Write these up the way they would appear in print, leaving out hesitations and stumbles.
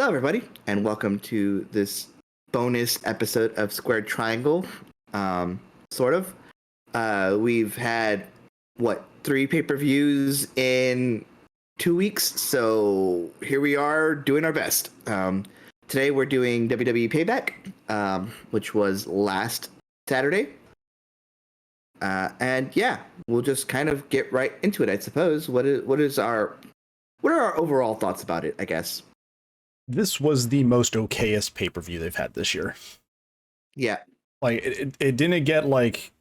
Hello, everybody, and welcome to this bonus episode of Squared Triangle. Sort of. We've had, three pay-per-views in 2 weeks, so here we are doing our best. Today we're doing WWE Payback, which was last Saturday. And yeah, we'll just kind of get right into it, I suppose. What are our overall thoughts about it, I guess? This was the most okayest pay-per-view they've had this year. Yeah. Like it didn't get it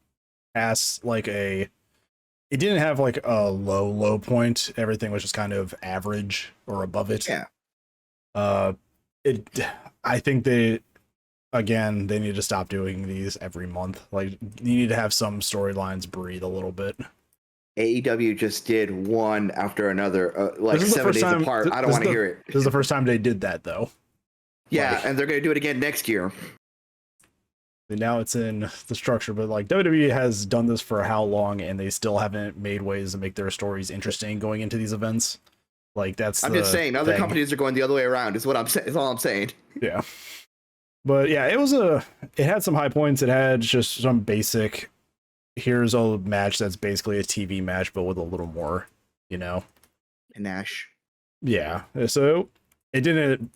didn't have like a low point. Everything was just kind of average or above it. Yeah. I think they need to stop doing these every month. Like, you need to have some storylines breathe a little bit. AEW just did one after another, 7 days apart. I don't want to hear it. This is the first time they did that, though. Yeah, and they're going to do it again next year. And now it's in the structure, but like WWE has done this for how long, and they still haven't made ways to make their stories interesting going into these events. Like, I'm just saying, other companies are going the other way around. Is all I'm saying. Yeah, but yeah, it had some high points. It had just some basic. Here's a match that's basically a TV match, but with a little more, Nash. Yeah. So it didn't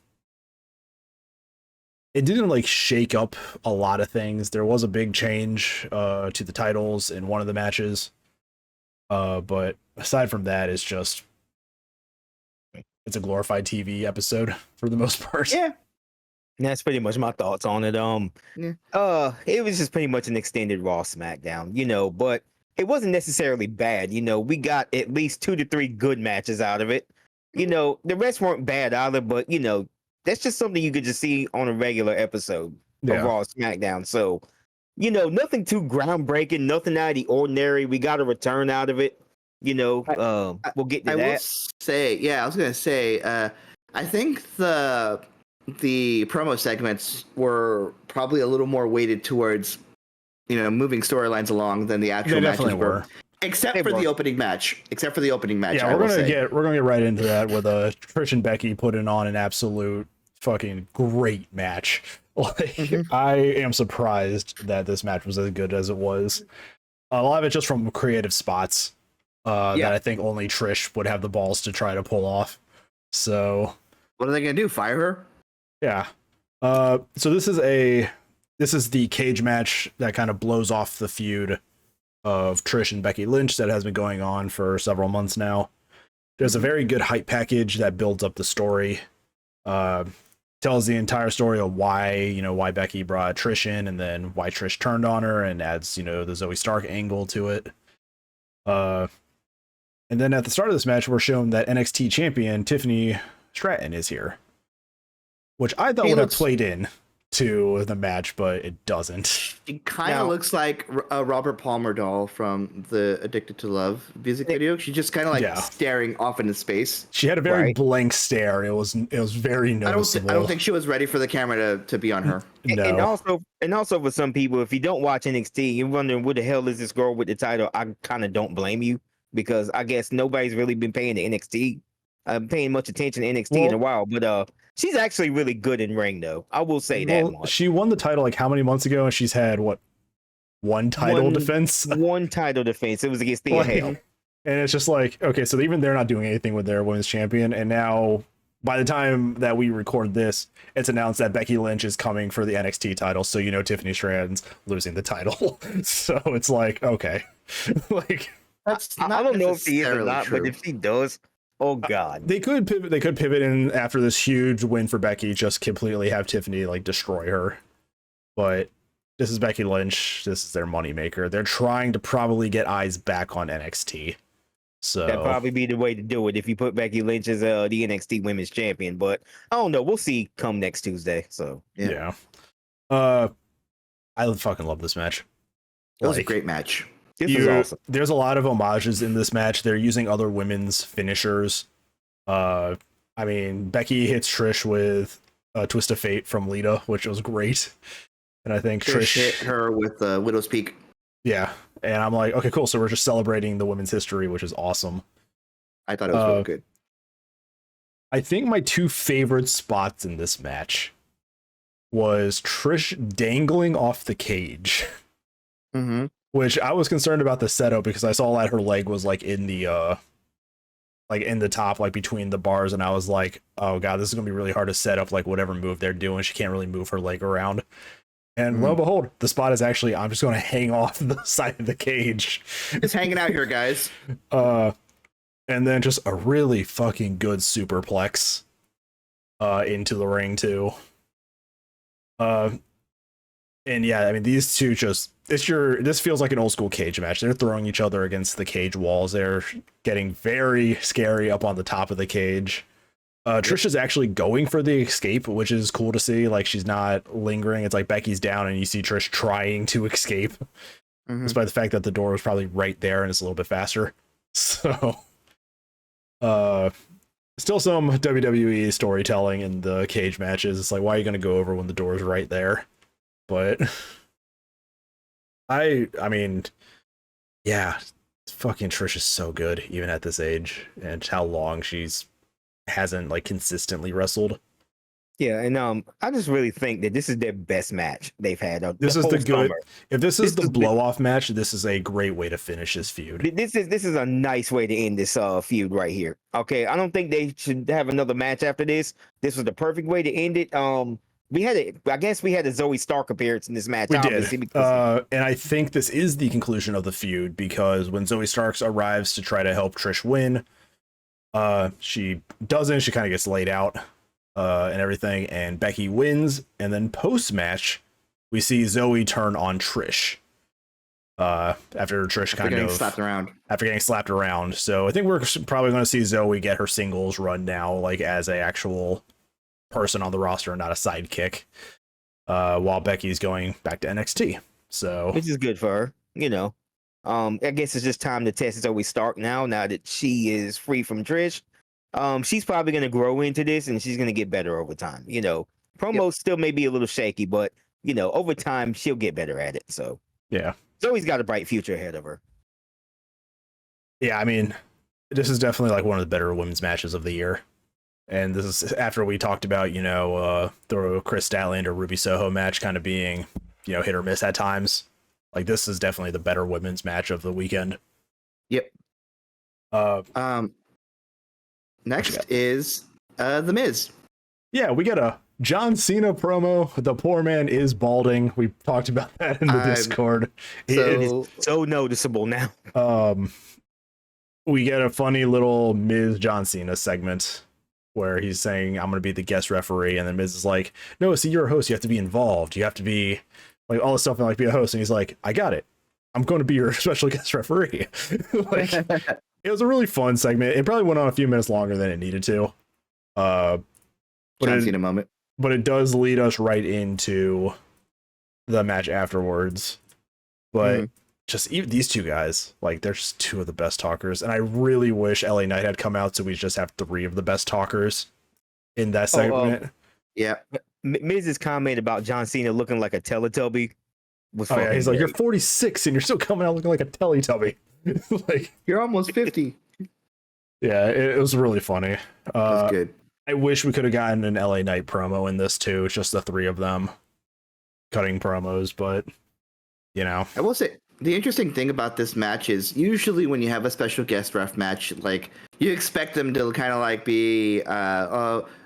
like shake up a lot of things. There was a big change to the titles in one of the matches. But aside from that, it's a glorified TV episode for the most part. Yeah. And that's pretty much my thoughts on it. It was just pretty much an extended Raw SmackDown, but it wasn't necessarily bad. We got at least 2 to 3 good matches out of it. The rest weren't bad either, but that's just something you could just see on a regular episode of Raw SmackDown. So, nothing too groundbreaking, nothing out of the ordinary. We got a return out of it. We'll get to that. I was gonna say, I think the promo segments were probably a little more weighted towards, moving storylines along than the actual matches were. Except for the opening match. Yeah, we're gonna get right into that with Trish and Becky putting on an absolute fucking great match. I am surprised that this match was as good as it was. A lot of it just from creative spots that I think only Trish would have the balls to try to pull off. So what are they gonna do? Fire her? Yeah. So this is the cage match that kind of blows off the feud of Trish and Becky Lynch that has been going on for several months now. There's a very good hype package that builds up the story. Tells the entire story of why Becky brought Trish in, and then why Trish turned on her, and adds, the Zoe Stark angle to it. And then at the start of this match, we're shown that NXT champion Tiffany Stratton is here, which I thought would have played in to the match, but it doesn't. It kind of looks like a Robert Palmer doll from the Addicted to Love music video. She's just kind of staring off into space. She had a very blank stare. It was very noticeable. I don't think she was ready for the camera to be on her. No. And also for some people, if you don't watch NXT, you're wondering what the hell is this girl with the title. I kind of don't blame you, because I guess nobody's really been paying the NXT. Paying much attention to NXT in a while, but she's actually really good in ring, though. I will say that much. She won the title like how many months ago, and she's had one title defense? One title defense. It was against Thea Hale. And it's just like, okay, so even they're not doing anything with their women's champion, and now by the time that we record this, it's announced that Becky Lynch is coming for the NXT title, so Tiffany Stratton's losing the title. So it's like, okay. That's I don't know if she is or not, but if she does, oh god. They could pivot in after this huge win for Becky, just completely have Tiffany destroy her. But this is Becky Lynch. This is their moneymaker. They're trying to probably get eyes back on NXT. So that'd probably be the way to do it if you put Becky Lynch as the NXT Women's Champion. But I don't know. We'll see come next Tuesday. So yeah. I fucking love this match. It was a great match. This is awesome. There's a lot of homages in this match. They're using other women's finishers. Becky hits Trish with a Twist of Fate from Lita, which was great. And I think Trish hit her with Widow's Peak. Yeah. And I'm like, okay, cool. So we're just celebrating the women's history, which is awesome. I thought it was really good. I think my two favorite spots in this match was Trish dangling off the cage, which I was concerned about the setup because I saw that her leg was like in the top, like between the bars, and I was like, oh god, this is gonna be really hard to set up like whatever move they're doing. She can't really move her leg around. And lo and behold, the spot is actually, I'm just gonna hang off the side of the cage. Just hanging out here, guys. And then just a really fucking good superplex into the ring too. And yeah, I mean these two just this feels like an old school cage match. They're throwing each other against the cage walls. They're getting very scary up on the top of the cage. Trish is actually going for the escape, which is cool to see. Like she's not lingering. It's like Becky's down and you see Trish trying to escape, despite the fact that the door was probably right there and it's a little bit faster. So still some WWE storytelling in the cage matches. It's like, why are you going to go over when the door is right there? But I mean, yeah, fucking Trish is so good, even at this age, and how long hasn't like consistently wrestled. Yeah, and I just really think that this is their best match they've had. This is the good. If this is the blow off match, this is a great way to finish this feud. This is a nice way to end this feud right here. Okay, I don't think they should have another match after this. This was the perfect way to end it. I guess we had a Zoe Stark appearance in this match. We did, and I think this is the conclusion of the feud because when Zoe Stark arrives to try to help Trish win, she doesn't. She kind of gets laid out. And everything, and Becky wins, and then post-match, we see Zoe turn on Trish. After Trish getting slapped around. So I think we're probably going to see Zoe get her singles run now, like as a actual person on the roster and not a sidekick. While Becky's going back to NXT. So which is good for her, you know. I guess it's just time to test Zoe Stark now that she is free from Trish. She's probably going to grow into this and she's going to get better over time. You know, promos still may be a little shaky, but, you know, over time, she'll get better at it. So, yeah. Zoe's got a bright future ahead of her. Yeah, I mean, this is definitely like one of the better women's matches of the year. And this is after we talked about, you know, the Chris Statlander Ruby Soho match kind of being, you know, hit or miss at times. Like, this is definitely the better women's match of the weekend. Yep. Next is The Miz. Yeah, we get a John Cena promo. The poor man is balding. We talked about that in the Discord. It's so noticeable now. We get a funny little Miz John Cena segment where he's saying, I'm going to be the guest referee. And then Miz is like, no, see, you're a host. You have to be involved. You have to be like all this stuff and like be a host. And he's like, I got it. I'm going to be your special guest referee. Like, it was a really fun segment. It probably went on a few minutes longer than it needed to. But it does lead us right into the match afterwards. But just even these two guys, like, they're just two of the best talkers. And I really wish LA Knight had come out so we just have three of the best talkers in that segment. Yeah. Miz's comment about John Cena looking like a Teletubby was funny. Yeah, he's like, you're 46 and you're still coming out looking like a Teletubby. Like, you're almost 50. Yeah, it was really funny. That's good. I wish we could have gotten an LA Knight promo in this too. It's just the three of them cutting promos, but you know. I will say the interesting thing about this match is usually when you have a special guest ref match, like you expect them to kind of like be,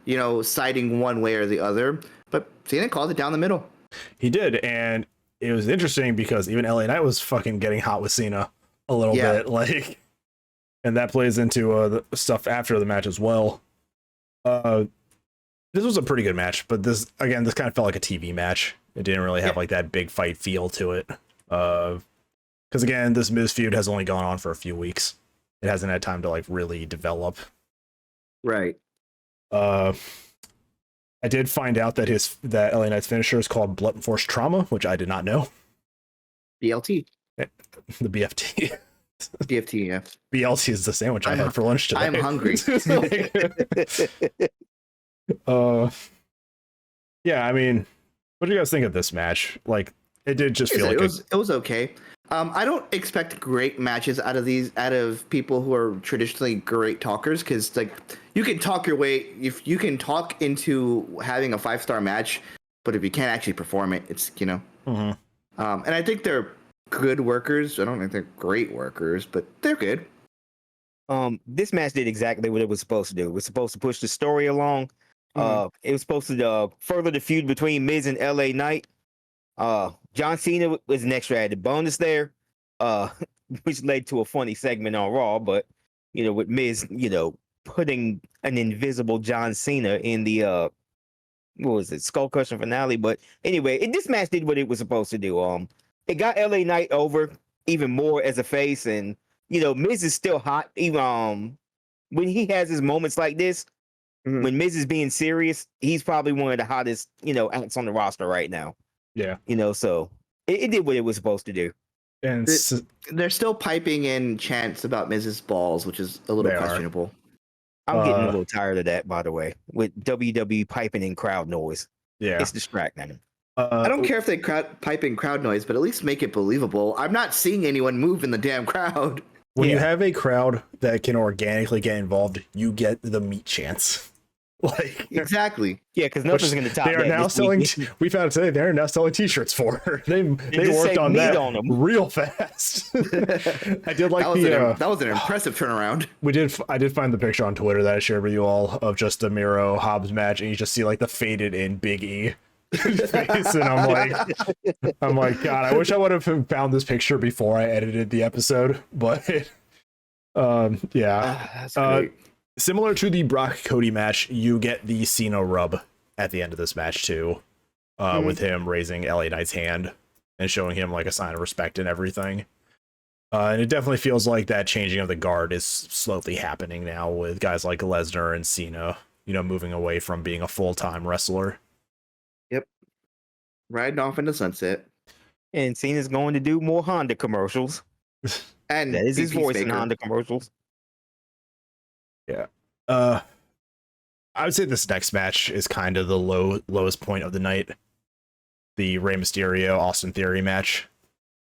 you know, siding one way or the other. But Cena called it down the middle. He did, and it was interesting because even LA Knight was fucking getting hot with Cena a little bit, like, and that plays into the stuff after the match as well. This was a pretty good match, but this kind of felt like a TV match. It didn't really have like that big fight feel to it. Because again, this Miz feud has only gone on for a few weeks. It hasn't had time to like really develop. Right. I did find out that that LA Knight's finisher is called Blunt Force Trauma, which I did not know. BLT. The BFT. BFT, yeah. BLT is the sandwich I had for lunch today. I'm hungry. Yeah, I mean, what do you guys think of this match? Like, it did just feel like it was okay. I don't expect great matches out of people who are traditionally great talkers, because like you can talk your way, if you can talk into having a 5-star match, but if you can't actually perform it, it's Mhm. And I think they're good workers. I don't think they're great workers, but they're good. This match did exactly what it was supposed to do. It was supposed to push the story along. It was supposed to further the feud between Miz and LA Knight. John Cena was an extra added bonus there, which led to a funny segment on Raw. But with Miz, putting an invisible John Cena in the what was it, Skull Crusher finale. But anyway, this match did what it was supposed to do. It got LA Knight over even more as a face, and Miz is still hot. Even when he has his moments like this, when Miz is being serious, he's probably one of the hottest acts on the roster right now. Yeah. So it did what it was supposed to do. And They're still piping in chants about Mrs. Balls, which is a little questionable. I'm getting a little tired of that, by the way, with WWE piping in crowd noise. Yeah, it's distracting. I don't care if they pipe in crowd noise, but at least make it believable. I'm not seeing anyone move in the damn crowd. When you have a crowd that can organically get involved, you get the meat chance. Like exactly, yeah, because nothing's going to top. They are now selling. We found out today they are now selling T-shirts for her. They worked on that real fast. I did like that was an impressive turnaround. I did find the picture on Twitter that I shared with you all of just the Miro Hobbs match, and you just see like the faded in Big E face, and I'm like, God, I wish I would have found this picture before I edited the episode, but yeah, that's great. Similar to the Brock Cody match, you get the Cena rub at the end of this match too, with him raising LA Knight's hand and showing him like a sign of respect and everything. And it definitely feels like that changing of the guard is slowly happening now with guys like Lesnar and Cena, moving away from being a full-time wrestler. Yep. Riding off in the sunset. And Cena's going to do more Honda commercials. And that is his voice in Honda commercials. Yeah. I would say this next match is kind of the lowest point of the night. The Rey Mysterio Austin Theory match.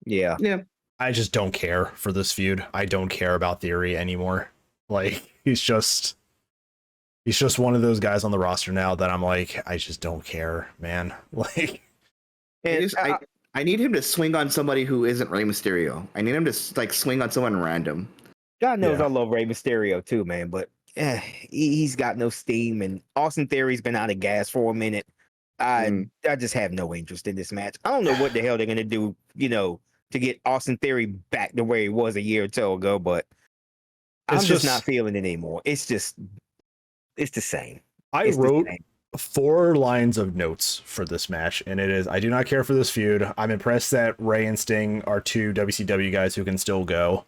Yeah. I just don't care for this feud. I don't care about Theory anymore. Like he's just one of those guys on the roster now that I'm like, I just don't care, man. Like I need him to swing on somebody who isn't Rey Mysterio. I need him to like swing on someone random. God knows I love Rey Mysterio too, man, but he's got no steam, and Austin Theory's been out of gas for a minute. I just have no interest in this match. I don't know what the hell they're gonna do, to get Austin Theory back to where he was a year or so ago, but I'm just not feeling it anymore. It's the same. I wrote 4 lines of notes for this match, and it is, I do not care for this feud. I'm impressed that Ray and Sting are 2 WCW guys who can still go.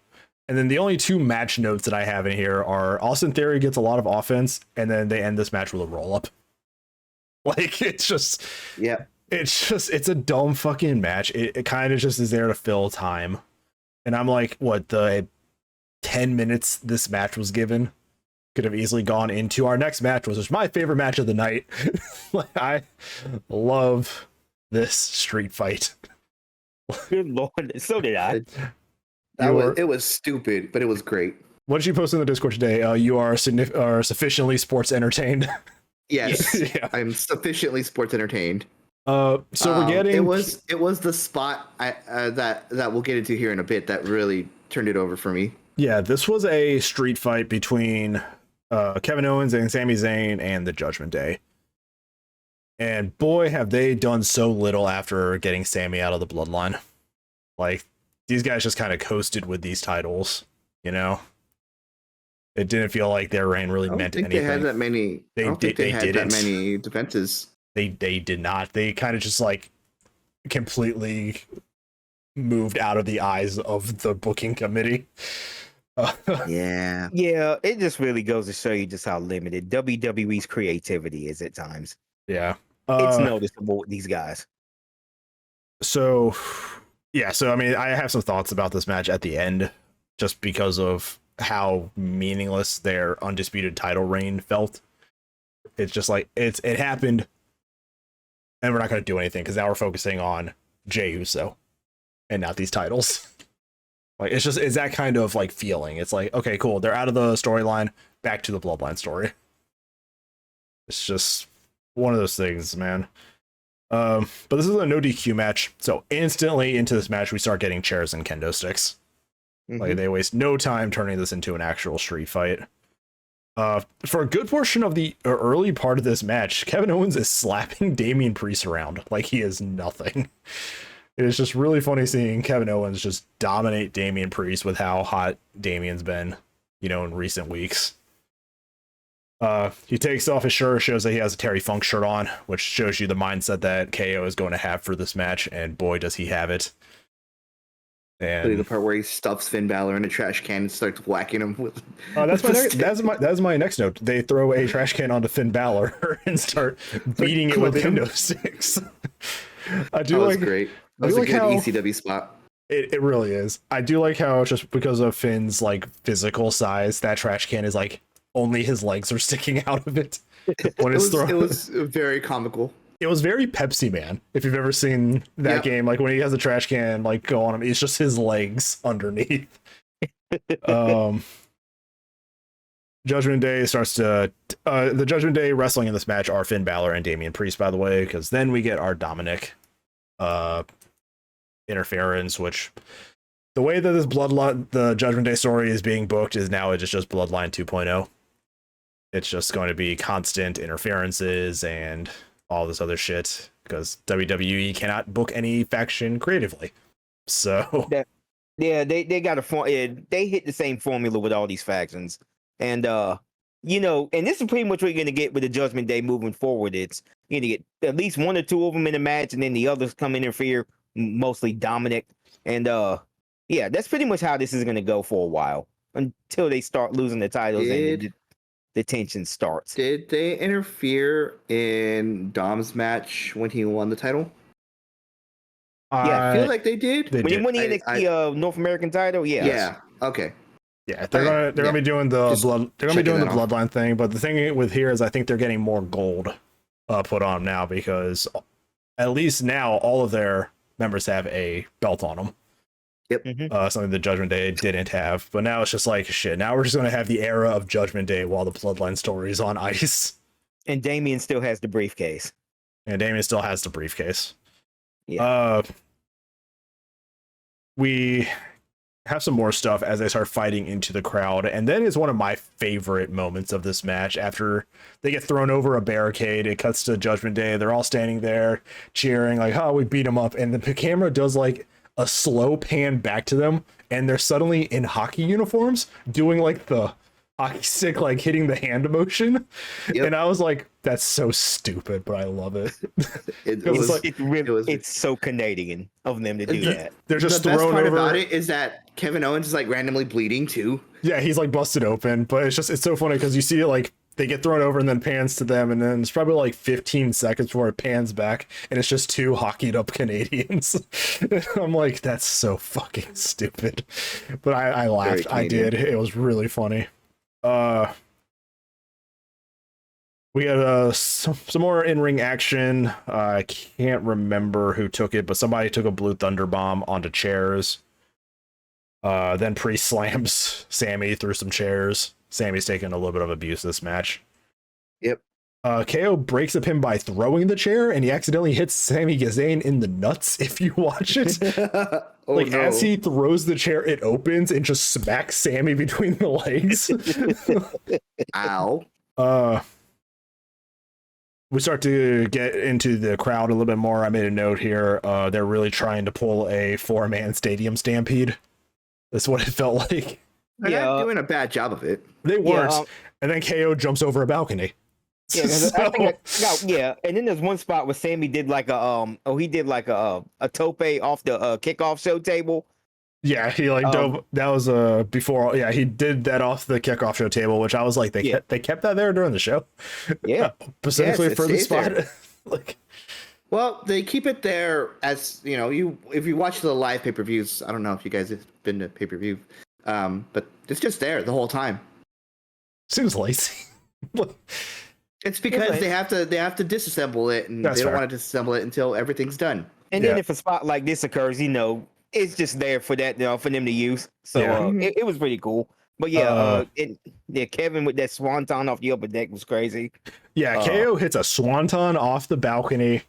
And then the only 2 match notes that I have in here are Austin Theory gets a lot of offense, and then they end this match with a roll-up. Like, it's just... Yeah. It's a dumb fucking match. It kind of just is there to fill time. And I'm like, what, the 10 minutes this match was given could have easily gone into our next match, which was my favorite match of the night. Like, I love this street fight. Good Lord, so did I. It was stupid, but it was great. What did you post in the Discord today? You are sufficiently sports entertained. Yes, yeah. I'm sufficiently sports entertained. So we're getting it was the spot that we'll get into here in a bit that really turned it over for me. Yeah, this was a street fight between Kevin Owens and Sami Zayn and the Judgment Day. And boy, have they done so little after getting Sami out of the bloodline. Like, these guys just kind of coasted with these titles, It didn't feel like their reign really meant anything. They had that many. They had that many defenses. They did not. They kind of just like completely moved out of the eyes of the booking committee. Yeah. It just really goes to show you just how limited WWE's creativity is at times. Yeah, it's noticeable with these guys. So I mean, I have some thoughts about this match at the end, just because of how meaningless their undisputed title reign felt. It's just like it happened, and we're not going to do anything because now we're focusing on Jey Uso. and not these titles. Like it's that kind of like feeling. It's like, okay, cool, they're out of the storyline, back to the Bloodline story. It's just one of those things, man. But this is a no DQ match, so instantly into this match we start getting chairs and kendo sticks. Like they waste no time turning this into an actual street fight. For a good portion of the early part of this match, Kevin Owens is slapping Damian Priest around like he is nothing. It is just really funny seeing Kevin Owens just dominate Damian Priest with how hot Damian's been, in recent weeks. He takes off his shirt, shows that he has a Terry Funk shirt on, which shows you the mindset that KO is going to have for this match, and boy, does he have it. And the part where he stuffs Finn Balor in a trash can and starts whacking him with. That's my next note. They throw a trash can onto Finn Balor and start beating it with kendo sticks. I do like great. That was a good ECW spot. It really is. I do like how just because of Finn's like physical size, that trash can is like only his legs are sticking out of it when it's thrown. It was very comical. It was very Pepsi Man. If you've ever seen that game, like when he has a trash can like go on him, it's just his legs underneath. Judgment Day starts to the Judgment Day wrestling in this match are Finn Balor and Damian Priest, by the way, because then we get our Dominic interference, which the way that this the Judgment Day story is being booked is now it's just Bloodline 2.0. It's just going to be constant interferences and all this other shit because WWE cannot book any faction creatively. So they got they hit the same formula with all these factions, and and this is pretty much what you're gonna get with the Judgment Day moving forward. It's you're gonna get at least one or two of them in a match, and then the others come interfere, mostly Dominic, and that's pretty much how this is gonna go for a while until they start losing the titles and the tension starts. Did they interfere in Dom's match when he won the title? I feel like they did. When he won the NXT North American title, yeah. Okay. Yeah, they're gonna be doing the Bloodline thing, but the thing with here is I think they're getting more gold put on now because at least now all of their members have a belt on them. Yep. Something the Judgment Day didn't have, but now it's just like shit. Now we're just gonna have the era of Judgment Day while the Bloodline story is on ice. And Damian still has the briefcase. Yeah. We have some more stuff as they start fighting into the crowd, and then is one of my favorite moments of this match. After they get thrown over a barricade, it cuts to Judgment Day. They're all standing there cheering, like, "Oh, we beat them up!" And the camera does like a slow pan back to them, and they're suddenly in hockey uniforms doing like the hockey stick, like hitting the hand motion. Yep. And I was like, that's so stupid, but I love it. It's so Canadian of them to do that. They're just the thrown best part over. About it is that Kevin Owens is like randomly bleeding too. Yeah, he's like busted open, but it's so funny because you see it like they get thrown over and then pans to them, and then it's probably like 15 seconds before it pans back, and it's just two hockeyed up Canadians. I'm like, that's so fucking stupid. But I laughed. I did. It was really funny. We had some more in-ring action. I can't remember who took it, but somebody took a Blue Thunder Bomb onto chairs. Then Priest slams Sammy through some chairs. Sammy's taking a little bit of abuse this match. Yep. KO breaks a pin by throwing the chair, and he accidentally hits Sami Zayn in the nuts if you watch it. As he throws the chair, it opens and just smacks Sammy between the legs. Ow. We start to get into the crowd a little bit more. I made a note here. They're really trying to pull a 4-man stadium stampede. That's what it felt like. They're not doing a bad job of it. They weren't. And then KO jumps over a balcony. Yeah, and then there's one spot where Sammy did like a tope off the kickoff show table. Yeah, he dove. That was before. Yeah, he did that off the kickoff show table, which I was like, they kept that there during the show. Yeah, specifically for the spot. Well, they keep it there as if you watch the live pay-per-views. I don't know if you guys have been to pay-per-view, but it's just there the whole time. Seems lazy. It's because they have to disassemble it, and they don't want to disassemble it until everything's done. And then if a spot like this occurs, it's just there for that, for them to use. So it was pretty cool. But yeah, Kevin with that swanton off the upper deck was crazy. Yeah, KO hits a swanton off the balcony,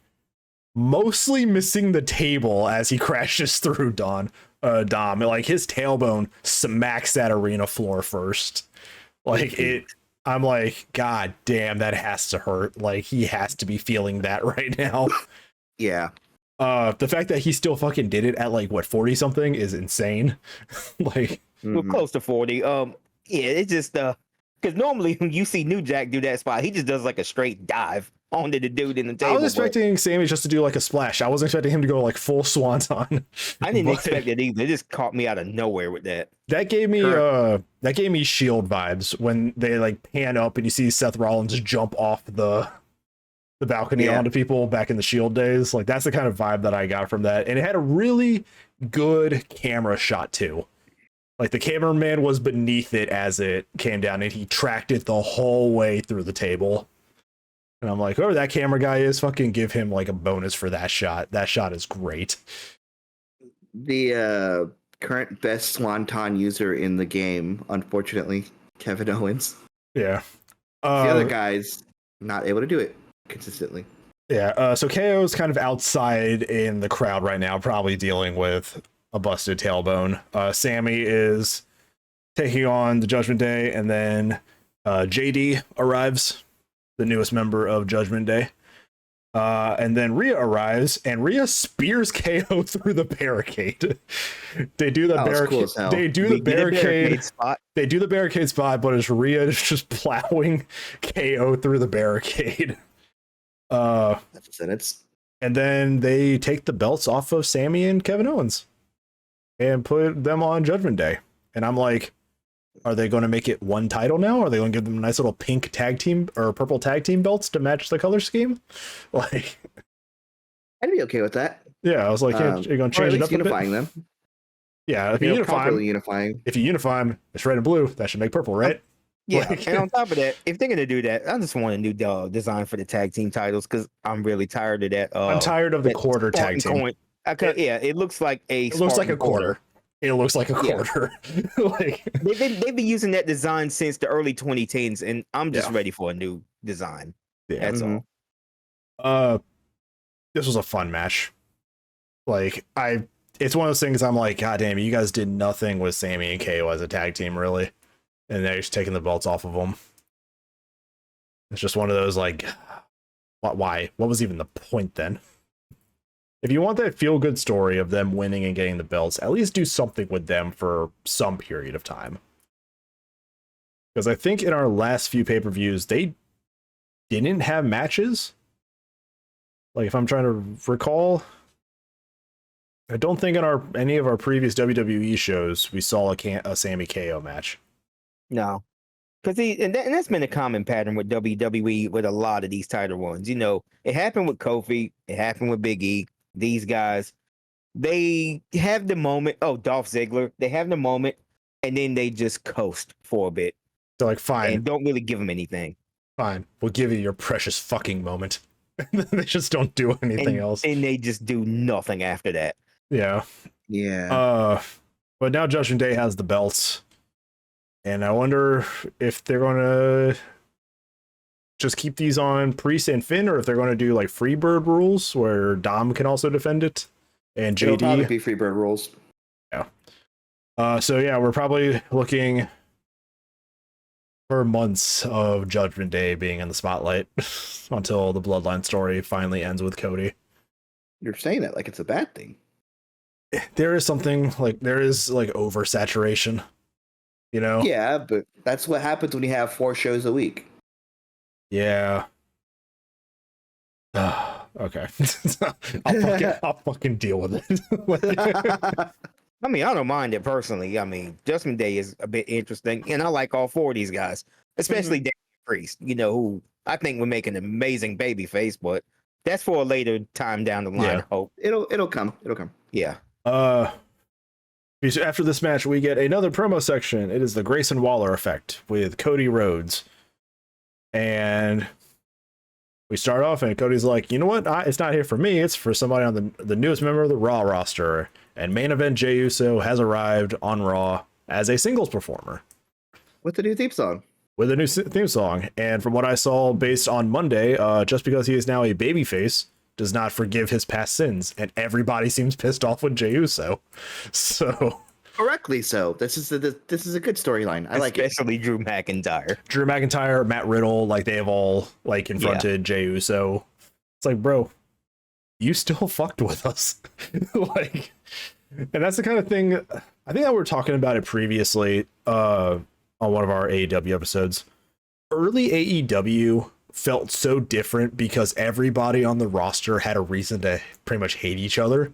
mostly missing the table as he crashes through Dom. Like his tailbone smacks that arena floor first. Like I'm like, God damn, that has to hurt. Like he has to be feeling that right now. Yeah. The fact that he still fucking did it at like what 40 something is insane. Like we're close to 40. Yeah, it's just because normally when you see New Jack do that spot, he just does like a straight dive onto the dude in the table. I was expecting Sammy just to do like a splash. I wasn't expecting him to go like full swanton. I didn't expect it either. It just caught me out of nowhere with that. That gave me Shield vibes when they like pan up and you see Seth Rollins jump off the balcony onto people back in the Shield days. Like that's the kind of vibe that I got from that. And it had a really good camera shot too. Like the cameraman was beneath it as it came down and he tracked it the whole way through the table. And I'm like, whoever that camera guy is, fucking give him like a bonus for that shot. That shot is great. The current best swanton user in the game, unfortunately, Kevin Owens. Yeah. The other guys not able to do it consistently. Yeah. So KO is kind of outside in the crowd right now, probably dealing with a busted tailbone. Sammy is taking on the Judgment Day, and then JD arrives, the newest member of Judgment Day. And then Rhea arrives, and Rhea spears KO through the barricade. They do the barricade. Cool they do the barricade spot. They do the barricade spot, but it's Rhea just plowing KO through the barricade. And then they take the belts off of Sammy and Kevin Owens and put them on Judgment Day. And I'm like, are they going to make it one title now? Are they going to give them nice little pink tag team or purple tag team belts to match the color scheme? Like, I'd be okay with that. Yeah, I was like, you're going to change it up unifying a bit. them. Yeah, if you unify them, it's red and blue. That should make purple, right? Yeah, like, and on top of that, if they're going to do that, I just want a new design for the tag team titles because I'm really tired of that. I'm tired of the quarter tag team. It looks like a quarter. It looks like a quarter. Like they've been using that design since the early 2010s, and I'm just ready for a new design. Yeah. That's all. This was a fun match. Like it's one of those things I'm like, God damn, you guys did nothing with Sammy and KO as a tag team, really. And they're just taking the belts off of them. It's just one of those like, why? What was even the point then? If you want that feel-good story of them winning and getting the belts, at least do something with them for some period of time. Because I think in our last few pay-per-views, they didn't have matches. Like, if I'm trying to recall, I don't think in any of our previous WWE shows we saw a Sammy KO match. No. Because that's been a common pattern with WWE with a lot of these title runs. You know, it happened with Kofi, it happened with Big E. These guys, they have the moment. Oh, Dolph Ziggler, they have the moment, and then they just coast for a bit. They're like, fine. And don't really give them anything. Fine. We'll give you your precious fucking moment. They just don't do anything else. And they just do nothing after that. Yeah. Yeah. But now Judgment Day has the belts. And I wonder if they're going to just keep these on Priest and Finn, or if they're going to do like Freebird rules where Dom can also defend it and JD. It'll probably be Freebird rules. Yeah. So yeah, we're probably looking for months of Judgment Day being in the spotlight until the Bloodline story finally ends with Cody. You're saying that like it's a bad thing. There is oversaturation, you know? Yeah, but that's what happens when you have 4 shows a week. Yeah. Okay. I'll fucking deal with it. I mean, I don't mind it personally. I mean, Judgment Day is a bit interesting, and I like all 4 of these guys, especially Damian Priest, you know, who I think would make an amazing babyface, but that's for a later time down the line. Yeah. Hope it'll come. Yeah. After this match, we get another promo section. It is the Grayson Waller effect with Cody Rhodes. And we start off and Cody's like, you know what? It's not here for me. It's for somebody on the newest member of the Raw roster. And main event Jey Uso has arrived on Raw as a singles performer. With the new theme song. With a new theme song. And from what I saw based on Monday, just because he is now a babyface does not forgive his past sins. And everybody seems pissed off with Jey Uso. So... Correctly so. This is a good storyline. I like it. Especially Drew McIntyre. Drew McIntyre, Matt Riddle, like they have all like confronted Jey Uso. It's like, bro, you still fucked with us. Like, and that's the kind of thing I think that we were talking about it previously on one of our AEW episodes. Early AEW felt so different because everybody on the roster had a reason to pretty much hate each other.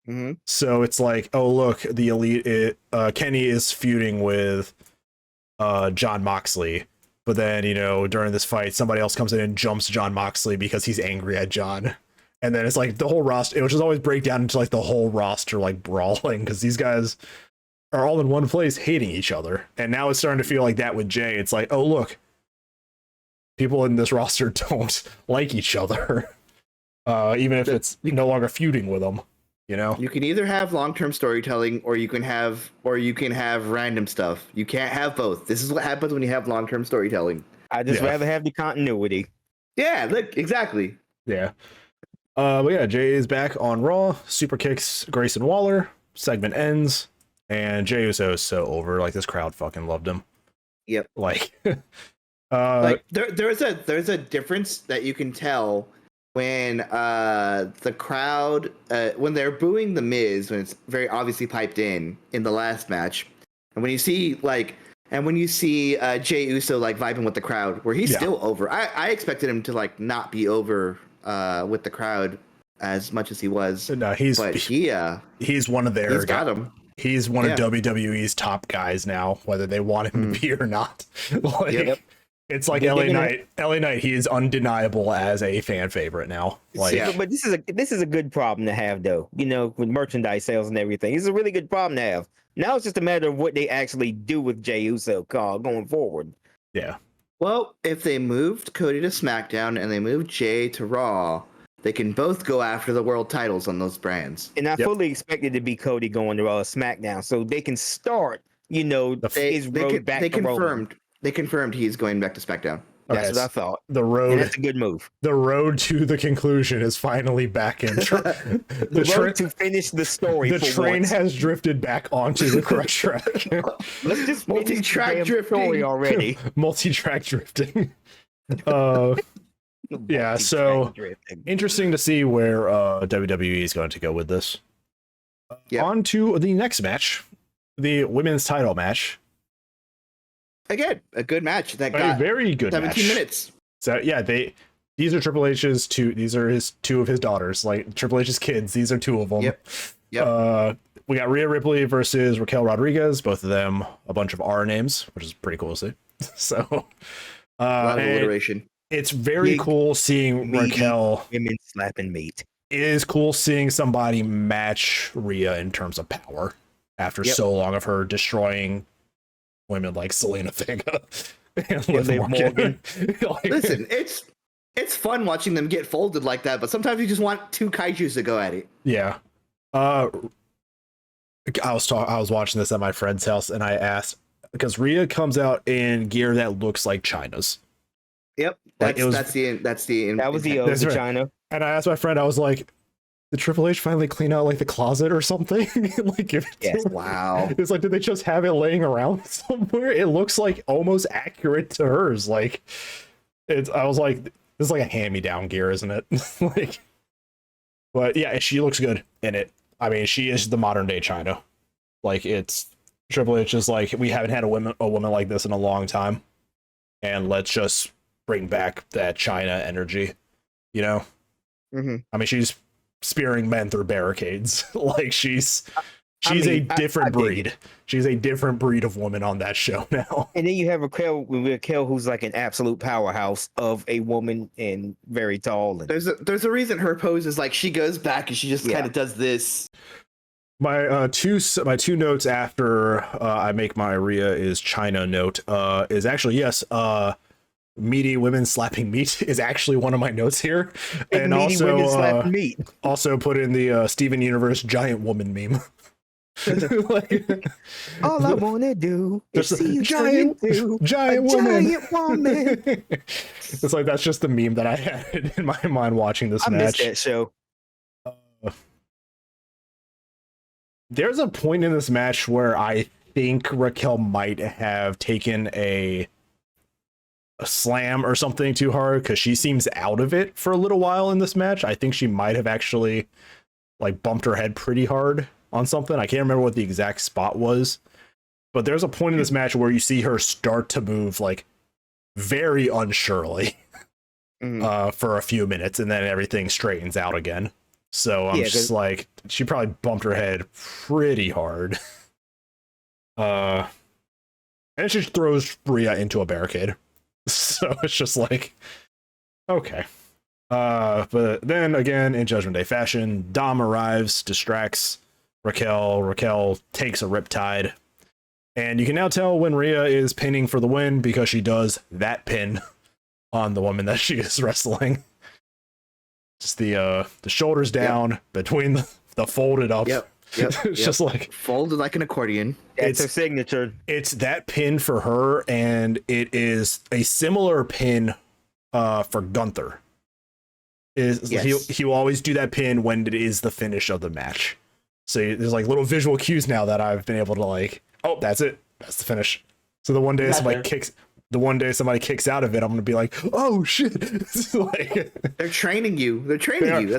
Mm-hmm. So it's like, oh look, the Elite, Kenny is feuding with John Moxley, but then, you know, during this fight, somebody else comes in and jumps John Moxley because he's angry at John. And then it's like the whole roster, it would just always break down into like the whole roster like brawling because these guys are all in one place hating each other. And now it's starting to feel like that with Jay. It's like, oh look, people in this roster don't like each other, even if it's no longer feuding with them. You know, you can either have long-term storytelling or you can have random stuff. You can't have both. This is what happens when you have long-term storytelling. I just rather have the continuity. Yeah, look, exactly. Yeah. But yeah, Jay is back on Raw, super kicks Grayson Waller, segment ends, and Jey Uso is so over. Like, this crowd fucking loved him. Yep. Like like there's a difference that you can tell when the crowd when they're booing the Miz when it's very obviously piped in the last match, and when you see Jey Uso like vibing with the crowd where he's still over. I expected him to like not be over with the crowd as much as he was. No, he's one of their he's got him. He's one of WWE's top guys now, whether they want him to be or not. Like, it's like LA Knight. He is undeniable as a fan favorite now. Like, but this is a good problem to have, though. You know, with merchandise sales and everything, it's a really good problem to have. Now it's just a matter of what they actually do with Jey Uso going forward. Yeah. Well, if they moved Cody to SmackDown and they moved Jay to Raw, they can both go after the world titles on those brands. And I fully expected to be Cody going to Raw or SmackDown, so they can start, you know, his road back to Raw. They confirmed he's going back to SmackDown. That's what I thought. And that's a good move. The road to the conclusion is finally back in. The road to finish the story. The train has drifted back onto the correct track. Let's just multi-track drifting story already. Multi-track drifting. Yeah, so interesting to see where WWE is going to go with this. On to the next match, the women's title match. Again, a good match that got a very good 17 minutes. So yeah, these are Triple H's these are two of his daughters, like Triple H's kids. These are two of them. Yep. We got Rhea Ripley versus Raquel Rodriguez, both of them a bunch of R names, which is pretty cool to see. So a lot of alliteration. It's very cool seeing Raquel. Women slapping meat. It is cool seeing somebody match Rhea in terms of power after so long of her destroying women like Selena Vega and Liv Morgan. Like, listen, it's fun watching them get folded like that, but sometimes you just want two kaijus to go at it. Yeah. I was watching this at my friend's house, and I asked because Rhea comes out in gear that looks like China's. Yep, that was the China. And I asked my friend, I was like, did Triple H finally clean out like the closet or something? Like, wow. It's like, did they just have it laying around somewhere? It looks like almost accurate to hers. Like, I was like, this is like a hand-me-down gear, isn't it? Like, but yeah, she looks good in it. I mean, she is the modern day China. Like, it's Triple H is like, we haven't had a woman like this in a long time, and let's just bring back that China energy. You know, I mean, she's spearing men through barricades. Like, she's a different breed. She's a different breed of woman on that show now. And then you have Raquel who's like an absolute powerhouse of a woman and very tall. And there's a reason her pose is like she goes back and she just kind of does this. My two notes after I make my Rhea is China note is actually meaty women slapping meat is actually one of my notes here. And meaty women slapping meat. Also put in the Steven Universe giant woman meme. Like, all I wanna do is see giant woman. Giant woman. It's like that's just the meme that I had in my mind watching this match. I missed that show. There's a point in this match where I think Raquel might have taken a slam or something too hard because she seems out of it for a little while in this match. I think she might have actually like bumped her head pretty hard on something. I can't remember what the exact spot was, but there's a point in this match where you see her start to move like very unsurely for a few minutes, and then everything straightens out again. So I'm just like, she probably bumped her head pretty hard. And she just throws Rhea into a barricade. So it's just like, okay. But then again, in Judgment Day fashion, Dom arrives, distracts Raquel. Raquel takes a riptide. And you can now tell when Rhea is pinning for the win because she does that pin on the woman that she is wrestling. Just the shoulders down between the folded up. It's just like folded like an accordion. It's her signature. It's that pin for her, and it is a similar pin for Gunther. He will always do that pin when it is the finish of the match. So there's like little visual cues now that I've been able to like, oh, that's it. That's the finish. So the one day somebody kicks out of it, I'm gonna be like, oh shit. Like, they're training you. That's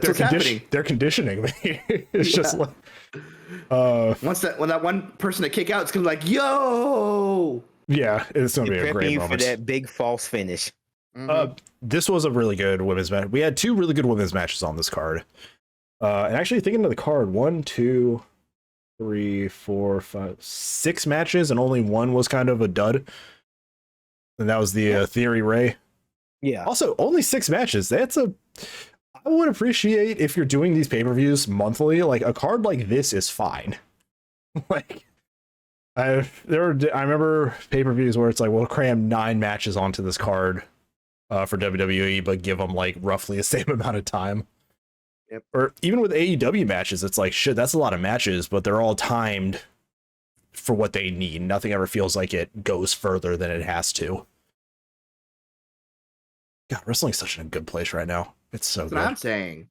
what's happening. They're conditioning me. It's just like when that one person to kick out, it's gonna be like, yo. Yeah, it's gonna be a great moment for that big false finish. This was a really good women's match. We had two really good women's matches on this card. And actually thinking of the card, 1, 2, 3, 4, 5, 6 matches, and only one was kind of a dud. And that was the Theory Ray. Yeah. Also, only 6 matches. I would appreciate if you're doing these pay-per-views monthly, like a card like this is fine. Like, I remember pay-per-views where it's like, we'll cram 9 matches onto this card for WWE, but give them like roughly the same amount of time. Yep. Or even with AEW matches, it's like, shit, that's a lot of matches, but they're all timed for what they need. Nothing ever feels like it goes further than it has to. God, wrestling's such a good place right now. It's so good. That's what I'm saying.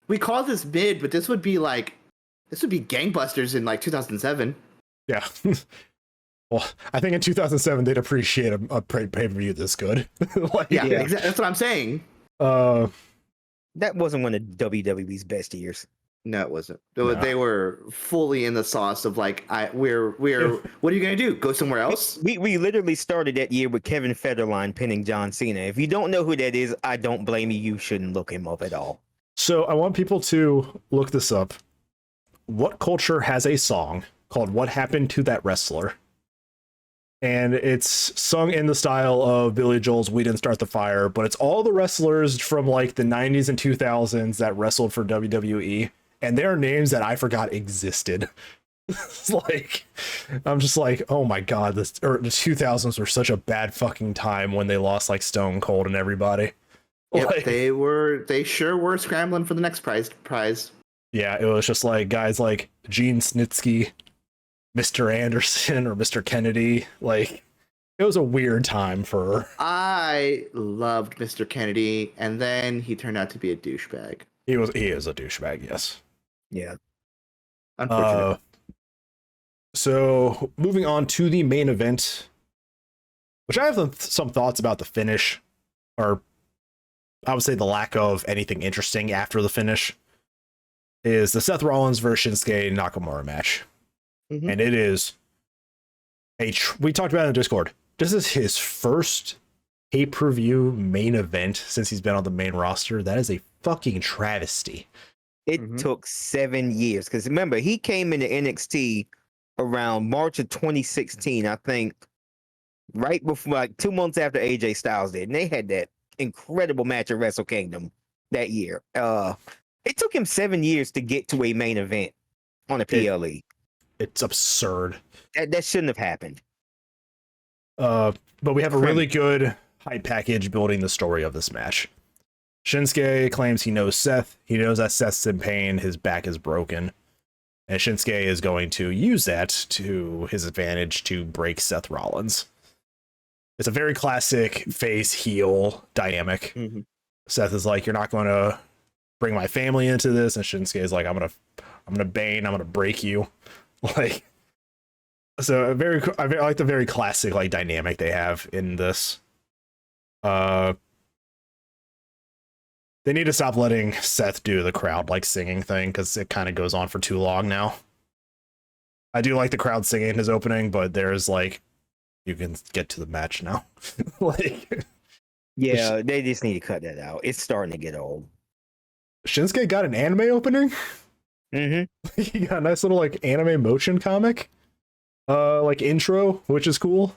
We call this mid, but this would be gangbusters in like 2007. Yeah. Well, I think in 2007 they'd appreciate a pay-per-view this good. Like, exactly. That's what I'm saying. That wasn't one of WWE's best years. No, it wasn't. They were fully in the sauce of like, we're what are you gonna do? Go somewhere else? We literally started that year with Kevin Federline pinning John Cena. If you don't know who that is, I don't blame you. You shouldn't look him up at all. So I want people to look this up. What culture has a song called "What Happened to That Wrestler"? And it's sung in the style of Billy Joel's "We Didn't Start the Fire," but it's all the wrestlers from like the 90s and 2000s that wrestled for WWE, and their names that I forgot existed. It's like, I'm just like, oh my god, the 2000s were such a bad fucking time when they lost like Stone Cold and everybody. Yep, like, they sure were scrambling for the next prize. Yeah, it was just like guys like Gene Snitsky, Mr. Anderson, or Mr. Kennedy. Like, it was a weird time for her. I loved Mr. Kennedy, and then he turned out to be a douchebag. He is a douchebag, yes. Yeah. Unfortunate. So moving on to the main event, which I have some thoughts about the finish, or I would say the lack of anything interesting after the finish, is the Seth Rollins versus Shinsuke Nakamura match. Mm-hmm. And it is we talked about it in Discord. This is his first pay-per-view main event since he's been on the main roster. That is a fucking travesty. It took 7 years, because remember, he came into NXT around March of 2016, I think, right before, like 2 months after AJ Styles did, and they had that incredible match at Wrestle Kingdom that year. It took him 7 years to get to a main event on a PLE. It's absurd. That shouldn't have happened. But we have a really good hype package building the story of this match. Shinsuke claims he knows Seth. He knows that Seth's in pain. His back is broken. And Shinsuke is going to use that to his advantage to break Seth Rollins. It's a very classic face heel dynamic. Mm-hmm. Seth is like, you're not going to bring my family into this. And Shinsuke is like, I'm going to bane, I'm going to break you. Like, so I like the very classic like dynamic they have in this. They need to stop letting Seth do the crowd like singing thing because it kind of goes on for too long now. I do like the crowd singing his opening, but there's like, you can get to the match now. Like, yeah, they just need to cut that out. It's starting to get old. Shinsuke got an anime opening. Mm-hmm. He got a nice little like anime motion comic, like intro, which is cool.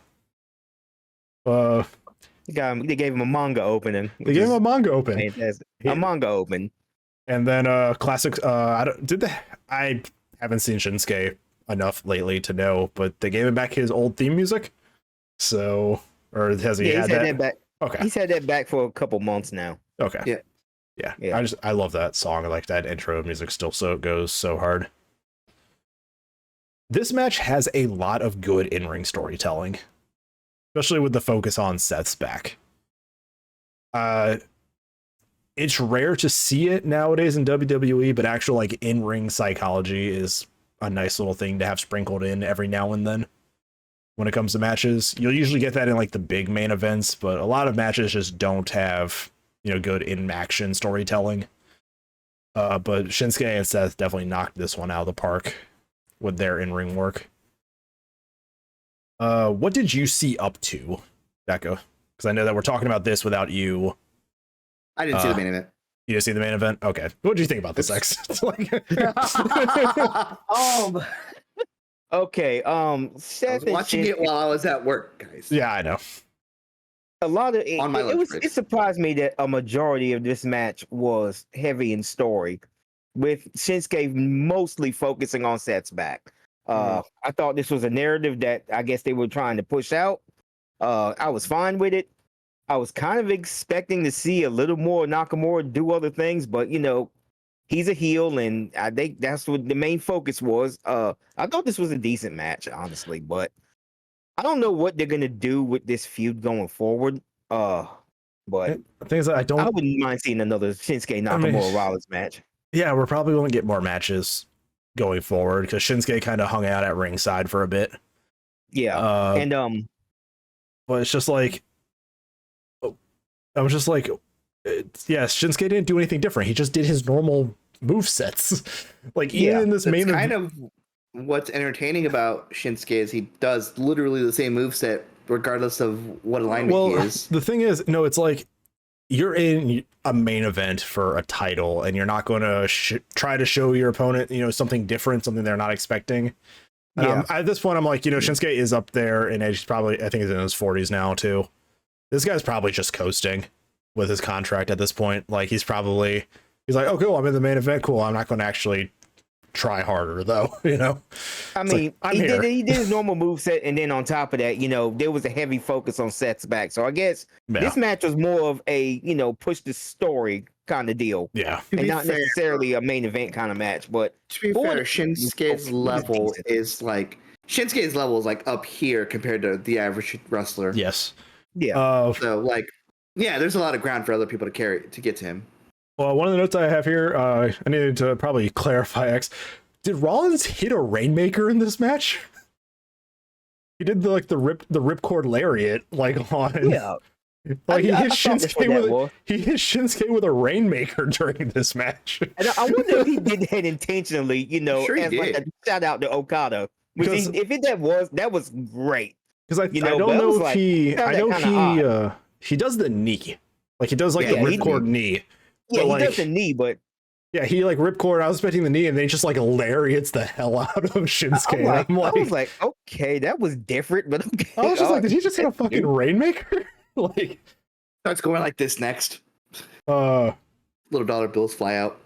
They gave him a manga opening. They gave him a manga open. Fantastic. A manga open. And then classic. I haven't seen Shinsuke enough lately to know, but they gave him back his old theme music. So, or has he had that back? Okay, he's had that back for a couple months now. Okay. Yeah. I love that song. I like that intro music. Still, so goes so hard. This match has a lot of good in-ring storytelling, especially with the focus on Seth's back. It's rare to see it nowadays in WWE, but actual like in-ring psychology is a nice little thing to have sprinkled in every now and then. When it comes to matches, you'll usually get that in like the big main events, but a lot of matches just don't have, good in-action storytelling. But Shinsuke and Seth definitely knocked this one out of the park with their in-ring work. What did you see up to, Becca? Because I know that we're talking about this without you. I didn't see the main event. You didn't see the main event? Okay. What did you think about this, X? Okay. Seth I was watching it while I was at work, guys. Yeah, I know. A lot of On my lunch break. It surprised me that a majority of this match was heavy in story, with Shinsuke mostly focusing on Seth's back. I thought this was a narrative that I guess they were trying to push out. I was fine with it. I was kind of expecting to see a little more Nakamura do other things, but he's a heel, and I think that's what the main focus was. I thought this was a decent match, honestly, but I don't know what they're gonna do with this feud going forward. But the thing is, I wouldn't mind seeing another Shinsuke Nakamura Rollins match. Yeah, we're probably going to get more matches going forward because Shinsuke kind of hung out at ringside for a bit. Yeah, but it's just like, I was just like, Shinsuke didn't do anything different. He just did his normal move sets. Like even in this main kind of what's entertaining about Shinsuke is he does literally the same move set regardless of what alignment he is. The thing is, no, it's like you're in a main event for a title and you're not going to try to show your opponent, something different, something they're not expecting. At this point, I'm like, Shinsuke is up there in age. He's probably, I think he's in his 40s now too. This guy's probably just coasting with his contract at this point. Like he's like, oh, cool, I'm in the main event. Cool. I'm not going to actually try harder though. I mean, he did his normal moveset, and then on top of that, there was a heavy focus on Seth's back. So I guess this match was more of a, push the story kind of deal. Yeah. And not necessarily a main event kind of match. But to be fair, Shinsuke's level is like up here compared to the average wrestler. Yes. Yeah. There's a lot of ground for other people to get to him. Well, one of the notes I have here, I needed to probably clarify, X. Did Rollins hit a Rainmaker in this match? He did the ripcord lariat on. Yeah. Like he hit Shinsuke with a Rainmaker during this match. And I wonder if he did that intentionally, sure as like a shout out to Okada. That was great. Because I don't know if he does the knee. Like he does the ripcord knee. Yeah, he does the knee, but yeah, he ripcord. I was expecting the knee, and then he just lariats the hell out of Shinsuke. I was like, okay, that was different, but okay. I was just like, did he just hit a fucking Rainmaker? Starts going like this next. Little dollar bills fly out.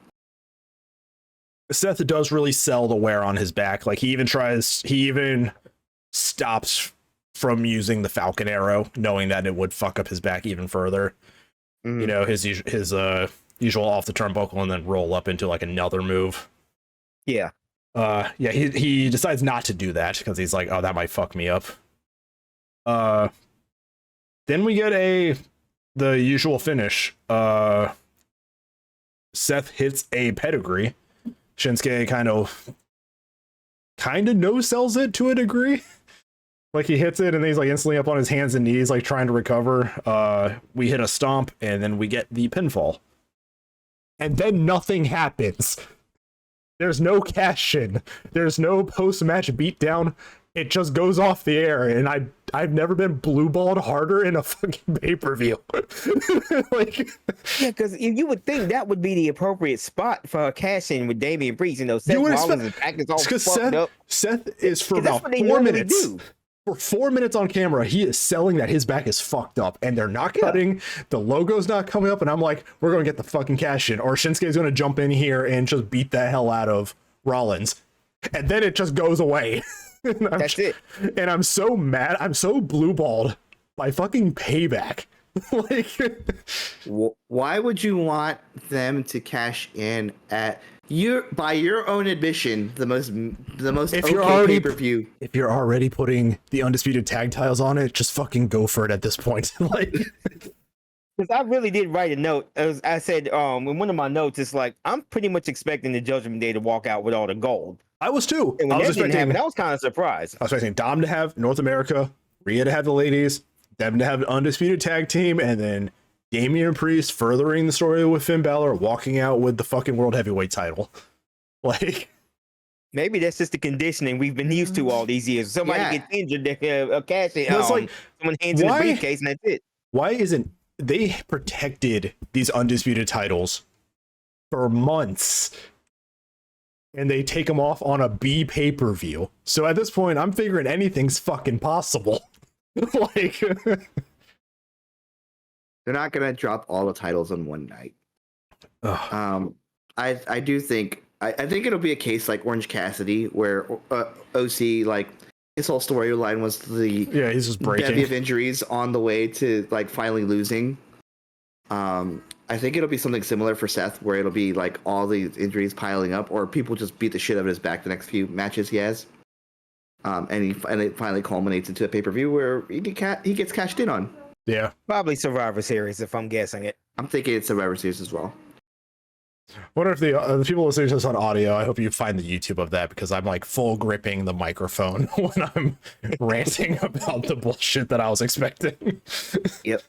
Seth does really sell the wear on his back. Like he even stops from using the Falcon Arrow, knowing that it would fuck up his back even further. Mhm. You know, his usual off the turnbuckle and then roll up into like another move. Yeah. Yeah, he decides not to do that because he's like, oh, that might fuck me up. Then we get the usual finish. Seth hits a pedigree. Shinsuke kind of no sells it to a degree. Like he hits it and he's like instantly up on his hands and knees, like trying to recover. We hit a stomp and then we get the pinfall. And then nothing happens. There's no cash in. There's no post-match beatdown. It just goes off the air, and I've never been blue-balled harder in a fucking pay-per-view. Like, Yeah, because you would think that would be the appropriate spot for a cash in with Damian Priest. You know, Seth Rollins' back is all fucked up. Seth is for about 4 minutes. Do. For 4 minutes on camera, he is selling that his back is fucked up, and they're not cutting. The logo's not coming up, and I'm like, we're gonna get the fucking cash in, or Shinsuke's gonna jump in here and just beat the hell out of Rollins, and then it just goes away. That's it. And I'm so mad. I'm so blue-balled by fucking Payback. Like, why would you want them to cash in at by your own admission, the most if you're okay already pay-per-view? If you're already putting the undisputed tag titles on it, just fucking go for it at this point. Like, because I really did write a note. As I said, in one of my notes, it's like I'm pretty much expecting the Judgment Day to walk out with all the gold. I was too. And when I was that didn't expecting. happen, I was kind of surprised. I was expecting Dom to have North America, Rhea to have the ladies, them to have an undisputed tag team, and then Damian Priest furthering the story with Finn Balor walking out with the fucking world heavyweight title. Like, maybe that's just the conditioning we've been used to all these years. Somebody gets injured, they cash it. Well, it's like, someone hands in a briefcase, and that's it. why isn't they protected these undisputed titles for months? And they take them off on a B pay-per-view. So at this point, I'm figuring anything's fucking possible. Like, They're not gonna drop all the titles on one night. I do think I think it'll be a case like Orange Cassidy, where OC, like, his whole storyline was he's just breaking bevy of injuries on the way to like finally losing. I think it'll be something similar for Seth, where it'll be like all these injuries piling up, or people just beat the shit out of his back the next few matches he has. And it finally culminates into a pay-per-view where he gets cashed in on. Yeah. Probably Survivor Series, if I'm guessing it. I'm thinking it's Survivor Series as well. Wonder if the people listening to this on audio, I hope you find the YouTube of that, because I'm like full gripping the microphone when I'm ranting about the bullshit that I was expecting. Yep.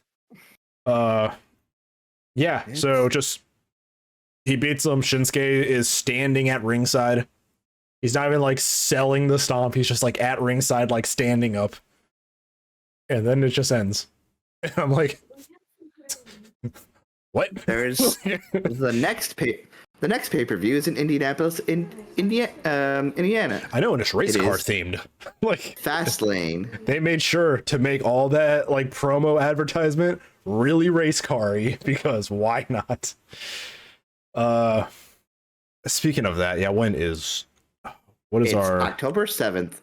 Yeah, so just he beats him. Shinsuke is standing at ringside. He's not even like selling the stomp. He's just like at ringside, like standing up. And then it just ends. And I'm like, what? There's the next pay-per-view is in Indianapolis, in Indiana. I know, and it's race car themed. Like, Fastlane. They made sure to make all that like promo advertisement really race car-y, because why not? Speaking of that, yeah, it's our October 7th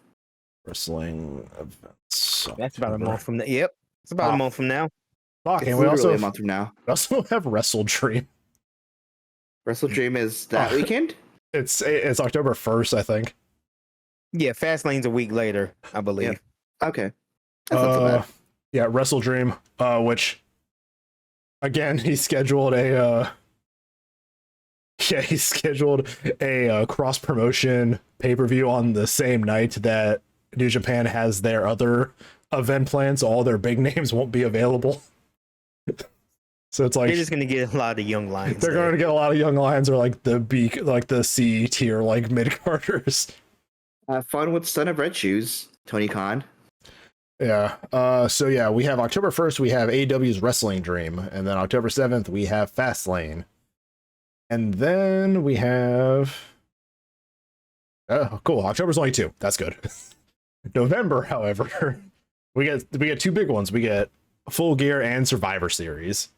wrestling events? That's about a month from now. Yep, it's about a month from now. Fuck, It's and we also a month from now. have Wrestle Dream. Wrestle Dream is that weekend? It's October 1st, I think. Yeah, Fastlane's a week later, I believe. Yep. Okay. That's not so bad. Yeah, Wrestle Dream, which again he scheduled a cross promotion pay-per-view on the same night that New Japan has their other event plans. So all their big names won't be available. So it's like they're just gonna get a lot of young lions. They're going to get a lot of young lions, or like the C tier, like mid-carders. Have fun with Son of Red Shoes, Tony Khan. Yeah. So yeah, we have October 1st, we have AEW's Wrestling Dream, and then October 7th, we have Fastlane. And then we have cool. October's only 2. That's good. November, however, we get 2 big ones. We get Full Gear and Survivor Series.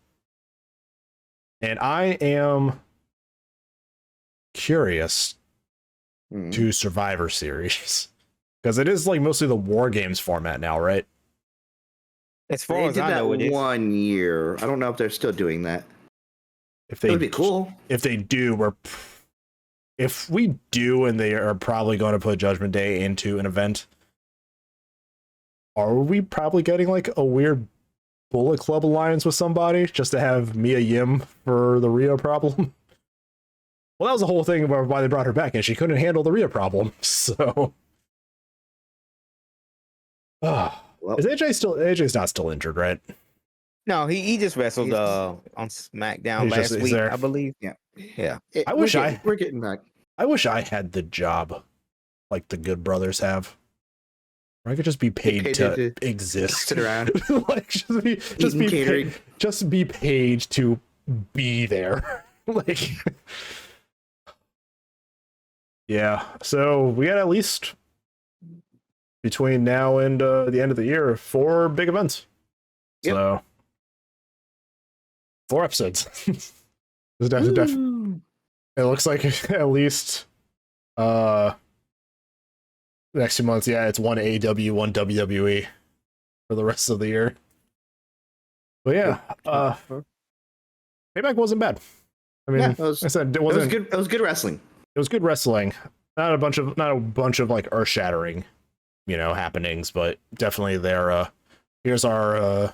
And I am curious to Survivor Series, because it is like mostly the War Games format now, right? As far They as did I that know, it is. 1 year. I don't know if they're still doing that. If It would be cool. If they do, if we do, and they are probably going to put Judgment Day into an event, are we probably getting like a weird Bullet Club alliance with somebody just to have Mia Yim for the Rio problem? Well, that was the whole thing about why they brought her back, and she couldn't handle the Rio problem. So, Well, is AJ still? AJ's not still injured, right? No, he just wrestled He's- on SmackDown He's last he's week, there. I believe. Yeah. Yeah. We're getting back. I wish I had the job like the Good Brothers have. Or I could just be paid to exist. Sit around. Like just be paid to be there. Like, yeah. So we got at least between now and the end of the year 4 big events. Yep. So 4 episodes. It looks like at least the next 2 months, yeah, it's 1 AEW, 1 WWE for the rest of the year. But yeah, Payback wasn't bad. I mean, Yeah, I said it was good. It was good wrestling. It was good wrestling. Not a bunch of like earth-shattering, happenings, but definitely there. Here's our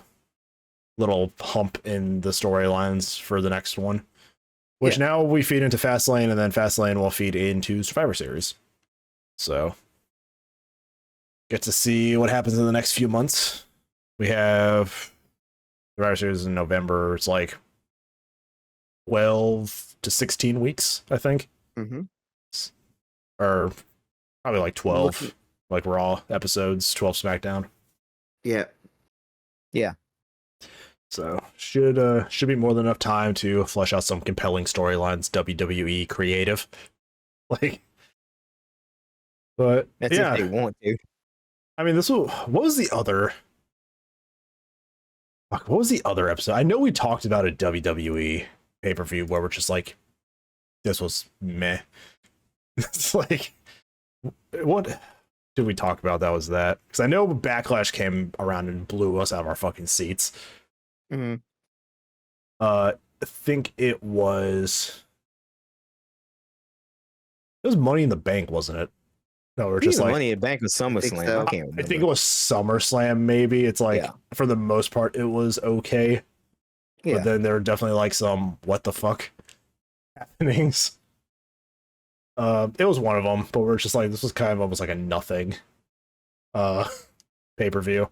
little hump in the storylines for the next one, which now we feed into Fastlane, and then Fastlane will feed into Survivor Series. So get to see what happens in the next few months. We have Survivor Series in November. It's like 12 to 16 weeks, I think. Mm-hmm. Or probably like 12, like Raw episodes, 12 SmackDown. Yeah. Yeah. So should be more than enough time to flesh out some compelling storylines, WWE creative. Like, but That's yeah, if they want to. I mean, what was the other? Fuck, what was the other episode? I know we talked about a WWE pay-per-view where we're just like, this was meh. It's like, what did we talk about? That was that, because I know Backlash came around and blew us out of our fucking seats. Mm-hmm. I think it was Money in the Bank, wasn't it? No, we're just like Money in the Bank was SummerSlam. so. I can't remember. I think it was SummerSlam. Maybe it's like for the most part it was okay. Yeah. But then there were definitely like some what the fuck happenings. It was one of them, but we're just like, this was kind of almost like a nothing pay-per-view.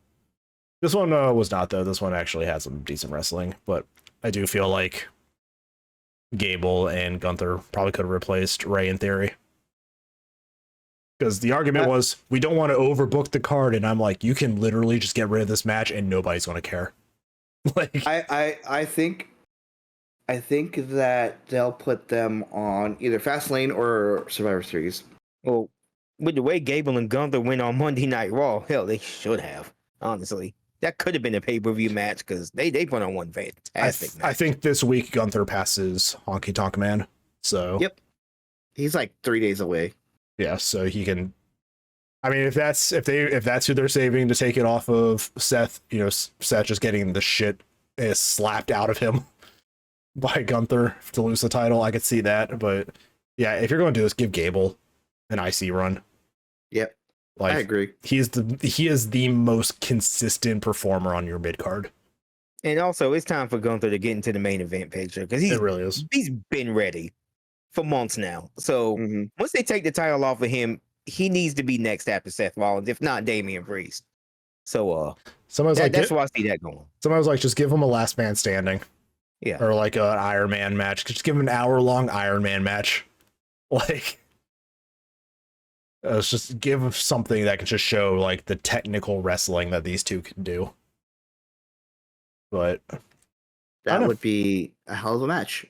This one was not, though. This one actually had some decent wrestling, but I do feel like Gable and Gunther probably could have replaced Ray in theory. Because the argument was, we don't want to overbook the card, and I'm like, you can literally just get rid of this match and nobody's going to care. Like, I think that they'll put them on either Fastlane or Survivor Series. Well, with the way Gable and Gunther went on Monday Night Raw, hell, they should have. Honestly, that could have been a pay-per-view match because they put on one fantastic match. I think this week Gunther passes Honky Tonk Man. So Yep, he's like 3 days away. Yeah, so he can. I mean, if that's who they're saving to take it off of Seth, Seth just getting the shit slapped out of him by Gunther to lose the title, I could see that. But yeah, if you're going to do this, give Gable an IC run. Yep, like, I agree. He is the most consistent performer on your mid card. And also, it's time for Gunther to get into the main event picture because it really is. He's been ready for months now. So once they take the title off of him, he needs to be next after Seth Rollins, if not Damian Priest. So that's why I see that going. Somebody was like, just give him a last man standing. Yeah. Or like an Iron Man match. Just give him an hour-long Iron Man match. Like, let's just give something that can just show like the technical wrestling that these two can do. But that would be a hell of a match.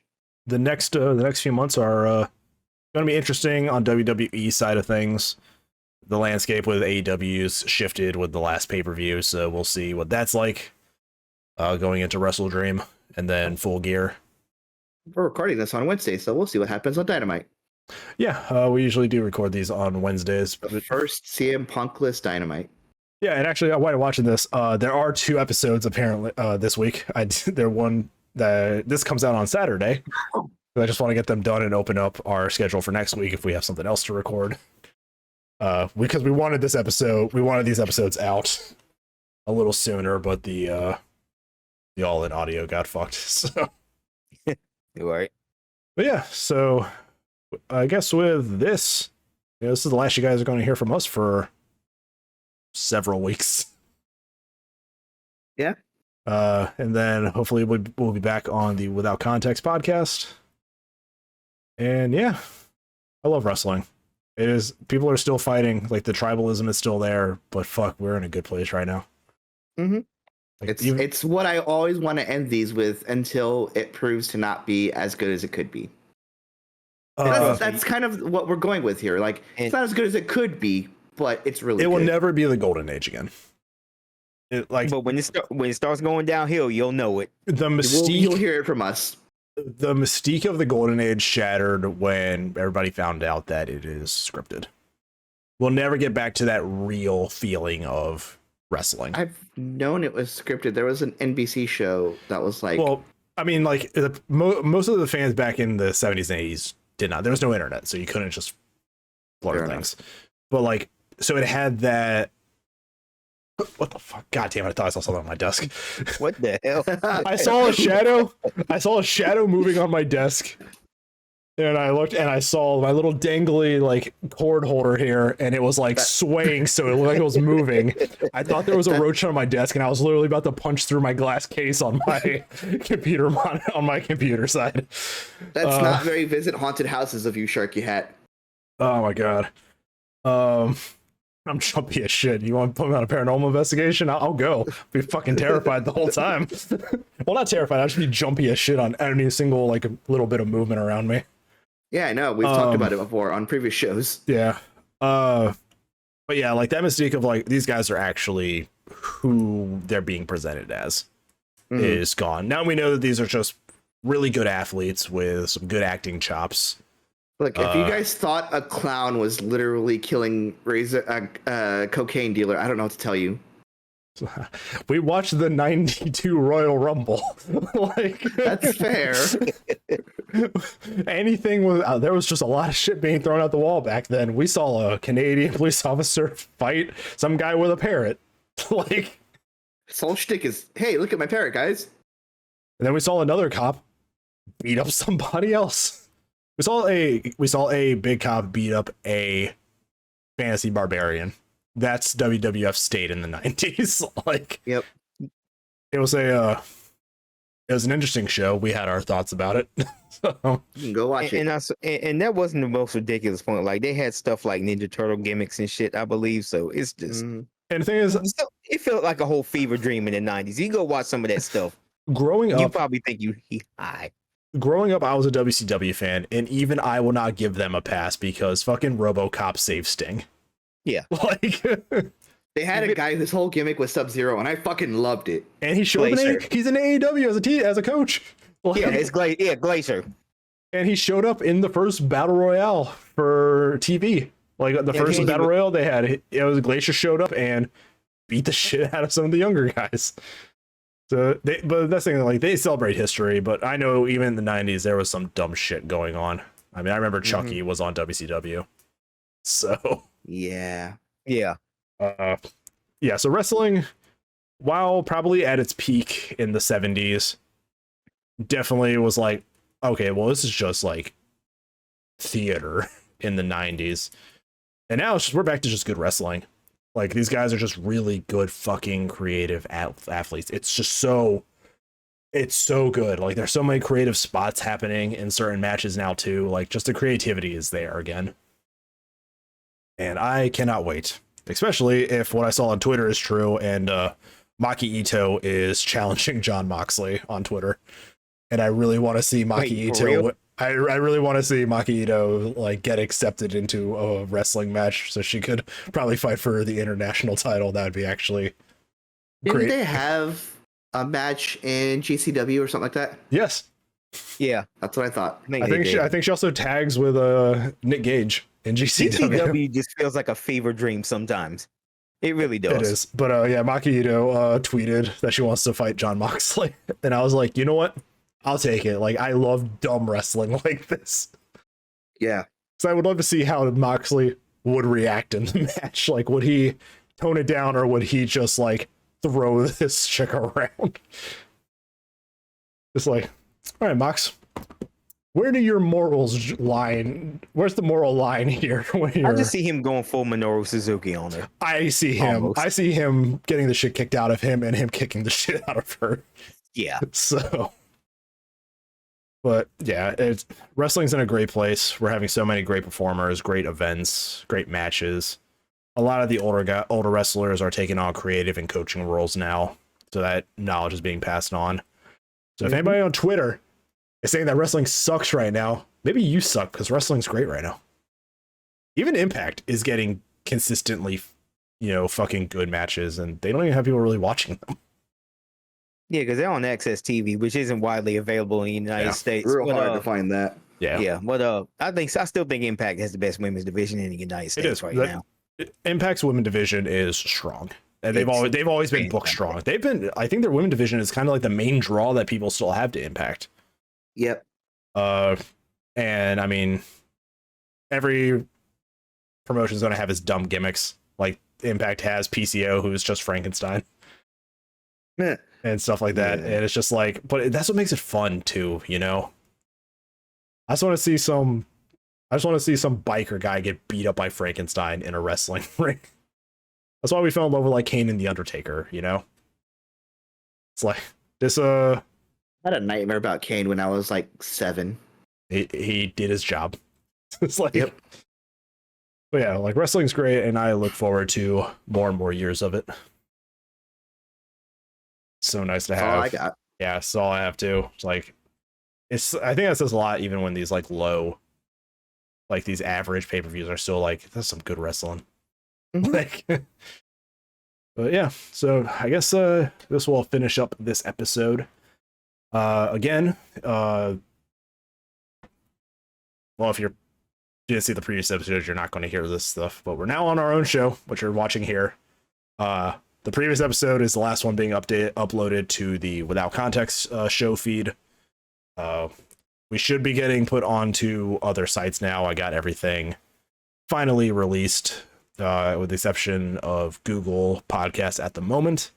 The next few months are going to be interesting on WWE side of things. The landscape with AEW's shifted with the last pay-per-view, so we'll see what that's like going into Wrestle Dream and then Full Gear. We're recording this on Wednesday, so we'll see what happens on Dynamite. Yeah, we usually do record these on Wednesdays. The first CM Punkless Dynamite. Yeah, and actually, while watching this, there are 2 episodes apparently this week. There one that this comes out on Saturday. I just want to get them done and open up our schedule for next week if we have something else to record. Because we wanted these episodes out a little sooner, but the all-in audio got fucked. So, You're right. but yeah, so I guess with this, this is the last you guys are going to hear from us for several weeks. Yeah. And then hopefully we'll be back on the Without Context podcast. And yeah, I love wrestling. It is, people are still fighting, like the tribalism is still there, but fuck, we're in a good place right now. Mm-hmm. Like, it's what I always want to end these with until it proves to not be as good as it could be. That's kind of what we're going with here. Like, it's not as good as it could be, but it's really. It will never be the golden age again. But when it starts going downhill, you'll know it. The mystique, you'll hear it from us. The mystique of the golden age shattered when everybody found out that it is scripted. We'll never get back to that real feeling of wrestling. I've known it was scripted. There was an NBC show that was like. Well, I mean, like most of the fans back in the 70s and 80s did not. There was no internet, so you couldn't just blur things. But like, so it had that. What the fuck? God damn it! I thought I saw something on my desk. What the hell? I saw a shadow. I saw a shadow moving on my desk, and I looked and I saw my little dangly like cord holder here, and it was like swaying, so it looked like it was moving. I thought there was a roach on my desk, and I was literally about to punch through my glass case on my computer on my computer side. That's not very visit haunted houses of you, SharkyHat. Oh my god. I'm jumpy as shit. You want to put me on a paranormal investigation? I'll go. Be fucking terrified the whole time. Well, not terrified. I'll just be jumpy as shit on any single like a little bit of movement around me. Yeah, I know. We've talked about it before on previous shows. Yeah. But yeah, like that mystique of like these guys are actually who they're being presented as is gone. Now we know that these are just really good athletes with some good acting chops. Look, if you guys thought a clown was literally killing a cocaine dealer, I don't know what to tell you. We watched the '92 Royal Rumble. Like that's fair. Anything was there was just a lot of shit being thrown out the wall back then. We saw a Canadian police officer fight some guy with a parrot. Like his whole shtick is, hey, look at my parrot, guys. And then we saw another cop beat up somebody else. We saw a big cop beat up a fantasy barbarian. That's WWF state in the 90s. Like, yep. It was an interesting show. We had our thoughts about it. So, you can go watch it. And that wasn't the most ridiculous point. Like they had stuff like Ninja Turtle gimmicks and shit, I believe. So it's just. And the thing is, it felt like a whole fever dream in the 90s. You go watch some of that stuff. Growing up, you probably think he high. Growing up, I was a WCW fan, and even I will not give them a pass because fucking RoboCop saved Sting. Yeah. Like they had a guy whose whole gimmick was Sub-Zero, and I fucking loved it. And he showed up he's in AEW as a coach. Like, yeah, it's Glacier. And he showed up in the first Battle Royale for TV. Like the first Battle Royale they had, it was Glacier showed up and beat the shit out of some of the younger guys. So but that's the thing, like they celebrate history, but I know even in the 90s there was some dumb shit going on. I mean, I remember Chucky was on WCW. So yeah. So wrestling, while probably at its peak in the 70s, definitely was like, okay, well, this is just like theater in the 90s. And now we're back to just good wrestling. Like these guys are just really good fucking creative athletes. It's so good. Like there's so many creative spots happening in certain matches now too. Like just the creativity is there again. And I cannot wait, especially if what I saw on Twitter is true and Maki Ito is challenging Jon Moxley on Twitter. And I really want to see Maki Ito. I really want to see Maki Ito like get accepted into a wrestling match so she could probably fight for the international title. That would be actually great. Didn't they have a match in GCW or something like that? Yes. Yeah, that's what I thought. I think she also tags with Nick Gage in GCW. GCW just feels like a fever dream sometimes. It really does. It is. But yeah, Maki Ito tweeted that she wants to fight John Moxley. And I was like, you know what? I'll take it. Like, I love dumb wrestling like this. Yeah. So I would love to see how Moxley would react in the match. Like, would he tone it down or would he just like throw this chick around? Just like, all right, Mox, where do your morals line? Where's the moral line here? I just see him going full Minoru Suzuki on her. I see him. Almost. I see him getting the shit kicked out of him and him kicking the shit out of her. Yeah. So, but yeah, wrestling's in a great place. We're having so many great performers, great events, great matches. A lot of the older wrestlers are taking on creative and coaching roles now, so that knowledge is being passed on. So if anybody on Twitter is saying that wrestling sucks right now, maybe you suck, because wrestling's great right now. Even Impact is getting consistently, fucking good matches, and they don't even have people really watching them. Yeah, because they're on Access TV, which isn't widely available in the United States. Real hard to find that. Yeah, but I still think Impact has the best women's division in the United States right now. Impact's women division is strong. And they've always been booked strong. I think their women division is kind of like the main draw that people still have to Impact. Yep. And I mean, every promotion's going to have its dumb gimmicks. Like Impact has PCO, who's just Frankenstein. Yeah. And stuff like that. Yeah. And it's just like, but that's what makes it fun too, I just want to see some biker guy get beat up by Frankenstein in a wrestling ring. That's why we fell in love with like Kane and the Undertaker, It's like this I had a nightmare about Kane when I was like 7. he did his job. It's like, yep. But yeah, like wrestling's great, and I look forward to more and more years of it. So nice to have. That's all I got. Yeah, that's all I have too. It's like, I think that says a lot even when these like low, like these average pay-per-views are still like, that's some good wrestling. Like, but yeah, so I guess this will finish up this episode. Again, well, if you didn't see the previous episodes, you're not going to hear this stuff, but we're now on our own show, what you're watching here. The previous episode is the last one being uploaded to the Without Context show feed. We should be getting put onto other sites now. I got everything finally released, with the exception of Google Podcasts at the moment.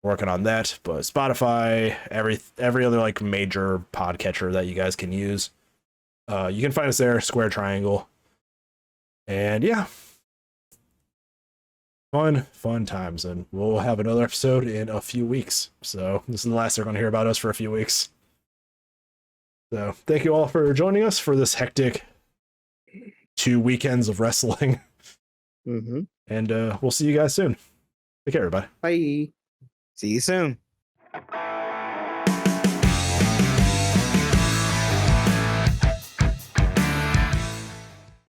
Working on that, but Spotify, every other like major podcatcher that you guys can use. You can find us there, Square Triangle. And yeah, fun times, and we'll have another episode in a few weeks. So this is the last they're going to hear about us for a few weeks. So thank you all for joining us for this hectic 2 weekends of wrestling. Mm-hmm. And we'll see you guys soon. Take care, everybody. Bye. See you soon.